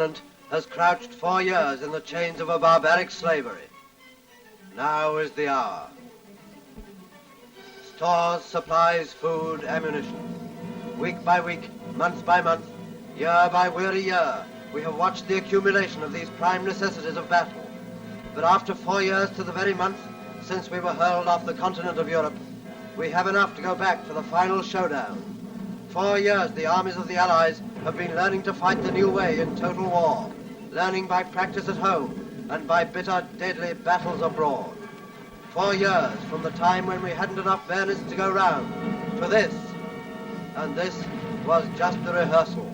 continent has crouched 4 years in the chains of a barbaric slavery. Now is the hour. Stores, supplies, food, ammunition. Week by week, month by month, year by weary year, we have watched the accumulation of these prime necessities of battle. But after 4 years to the very month since we were hurled off the continent of Europe, we have enough to go back for the final showdown. 4 years the armies of the Allies have been learning to fight the new way in total war, learning by practice at home and by bitter, deadly battles abroad. 4 years from the time when we hadn't enough bayonets to go round to this, and this was just the rehearsal.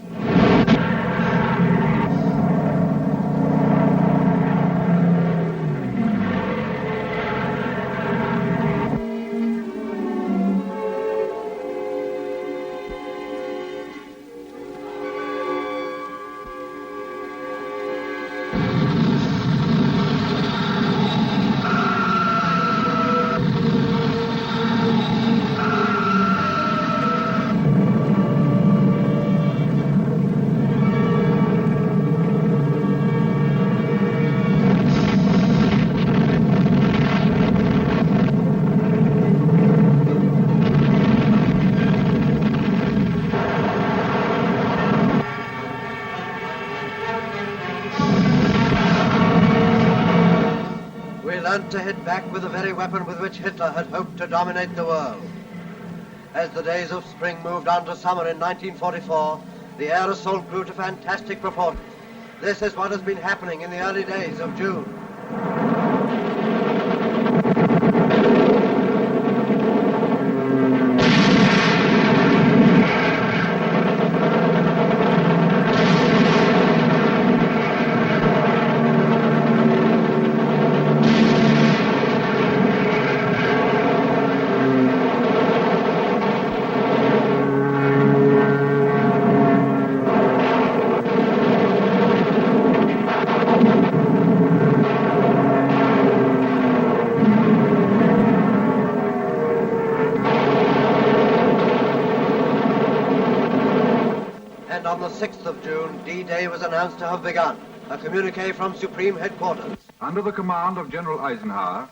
To hit back with the very weapon with which Hitler had hoped to dominate the world. As the days of spring moved on to summer in 1944, the air assault grew to fantastic proportions. This is what has been happening in the early days of June. On the 6th of June, D-Day was announced to have begun. A communique from Supreme Headquarters. Under the command of General Eisenhower,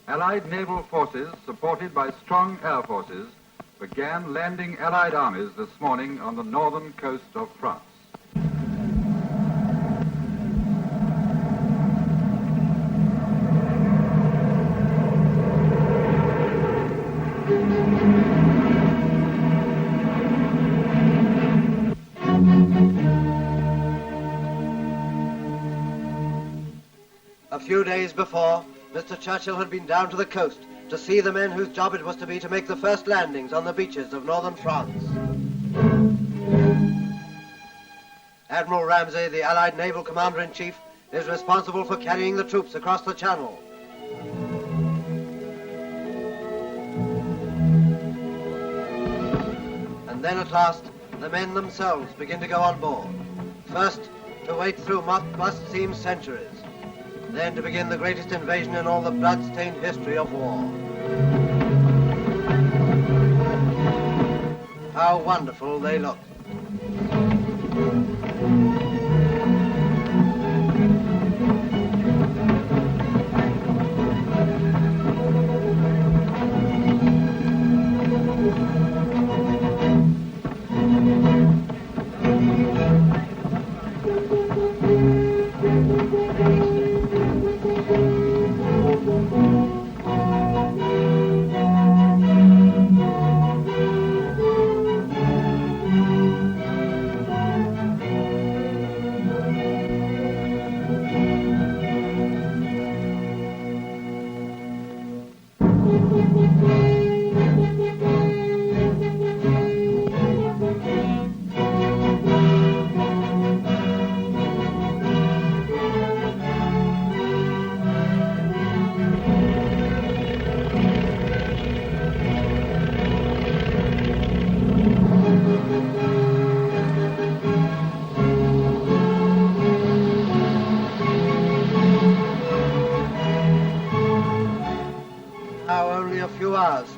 Allied naval forces, supported by strong air forces, began landing Allied armies this morning on the northern coast of France. A few days before, Mr. Churchill had been down to the coast to see the men whose job it was to be to make the first landings on the beaches of northern France. Admiral Ramsay, the Allied Naval Commander-in-Chief, is responsible for carrying the troops across the Channel. And then at last, the men themselves begin to go on board. First, to wade through what must seem centuries. Then to begin the greatest invasion in all the blood-stained history of war. How wonderful they look.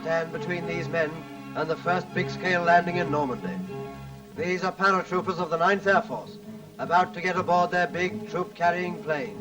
Stand between these men and the first big-scale landing in Normandy. These are paratroopers of the 9th Air Force, about to get aboard their big troop-carrying planes.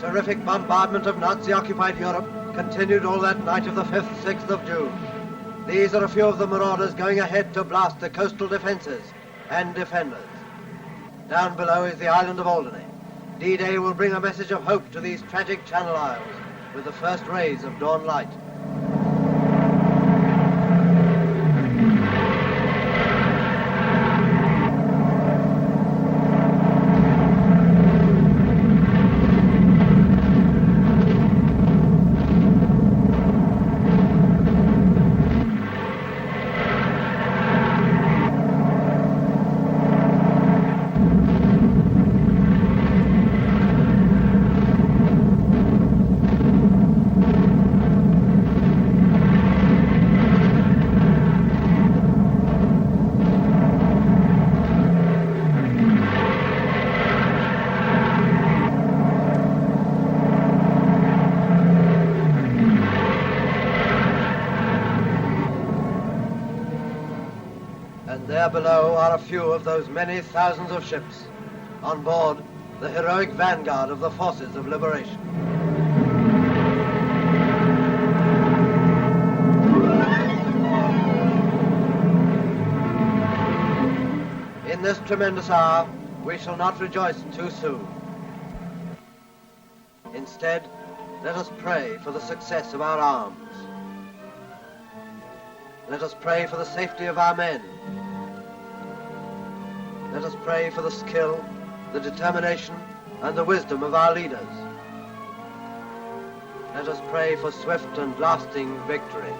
Terrific bombardment of Nazi-occupied Europe continued all that night of the 5th, 6th of June. These are a few of the marauders going ahead to blast the coastal defenses and defenders. Down below is the island of Alderney. D-Day will bring a message of hope to these tragic Channel Isles with the first rays of dawn light. And there below are a few of those many thousands of ships on board the heroic vanguard of the forces of liberation. In this tremendous hour, we shall not rejoice too soon. Instead, let us pray for the success of our arms. Let us pray for the safety of our men. Let us pray for the skill, the determination, and the wisdom of our leaders. Let us pray for swift and lasting victory.